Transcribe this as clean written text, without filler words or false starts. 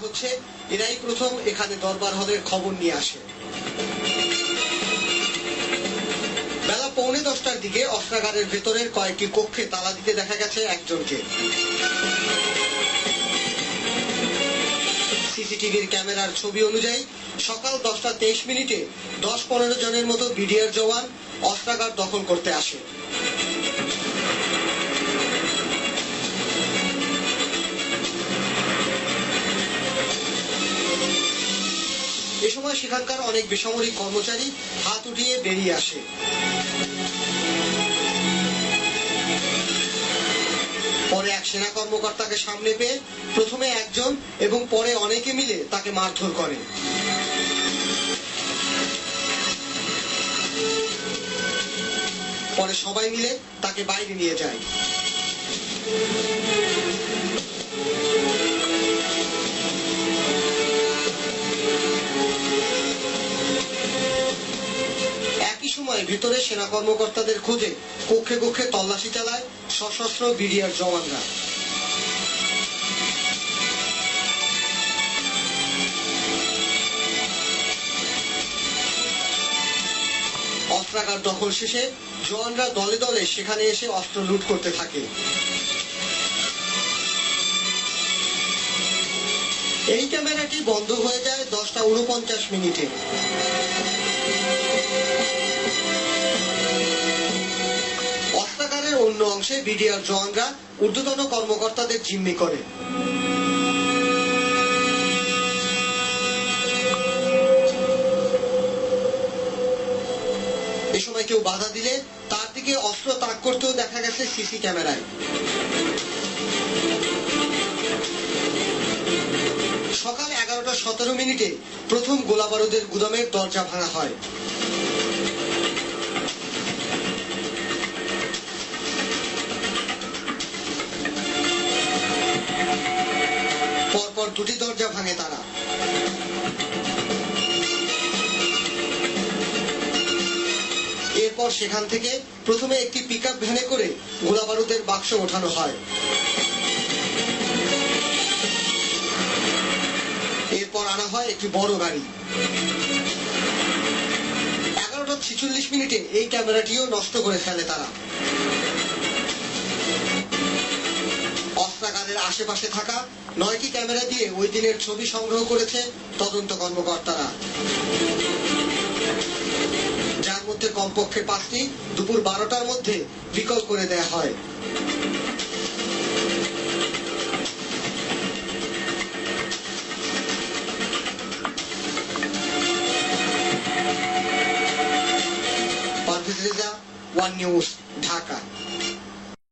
হচ্ছে এরাই প্রথম এখানে দরবার হলের খবর নিয়ে আসে। বেলা 9:45টার দিকে অস্ত্রাগারের ভেতরের কয়েকটি কক্ষে তালা দিতে দেখা গেছে একজনকে। সিসিটিভির ক্যামেরার ছবি অনুযায়ী সকাল 10:23 10-15 জনের মতো বিডিআর জওয়ান অস্ত্রাগার দখল করতে আসে। এ সময় সেখানকার অনেক বেসামরিক কর্মচারী হাত উঠিয়ে বেরিয়ে আসে। পরে এক সেনা কর্মকর্তাকে সামনে পেয়ে প্রথমে একজন এবং পরে অনেকে মিলে তাকে মারধর করে। পরে সবাই মিলে তাকে বাইরে নিয়ে যায়। একই সময় ভিতরে সেনা কর্মকর্তাদের খোঁজে কক্ষে কক্ষে তল্লাশি চালায় সশস্ত্র বিডিআর জওয়ানরা। অস্ত্রাগার দখল শেষে জওয়ানরা দলে দলে সেখানে এসে অস্ত্র লুট করতে থাকে। এই ক্যামেরাটি বন্ধ হয়ে যায় 10:49। অস্ত্রাগারের অন্য অংশে বিডিআর জওয়ানরা ঊর্ধ্বতন কর্মকর্তাদের জিম্মি করে। এ সময় কেউ বাধা দিলে তার দিকে অস্ত্র তাক করতেও দেখা গেছে সিসি ক্যামেরায়। সকাল 11:17 প্রথম গোলাবারুদের গুদামের দরজা ভাঙা হয়। পরপর দুটি দরজা ভাঙে তারা। এরপর সেখান থেকে প্রথমে একটি পিকআপ ভ্যানে করে গোলাবারুদের বাক্স ওঠানো হয়। এরপর আনা হয় একটি বড় গাড়ি। 11:46 এই ক্যামেরাটিও নষ্ট করে ফেলে তারা। অস্ত্রাগারের আশেপাশে থাকা 9টি ক্যামেরা দিয়ে ওই দিনের ছবি সংগ্রহ করেছে তদন্ত কর্মকর্তারা, যার মধ্যে কমপক্ষে 5টি দুপুর 12টার মধ্যে বিকল করে দেয়া হয়। Parvez Reza, one news, Dhaka.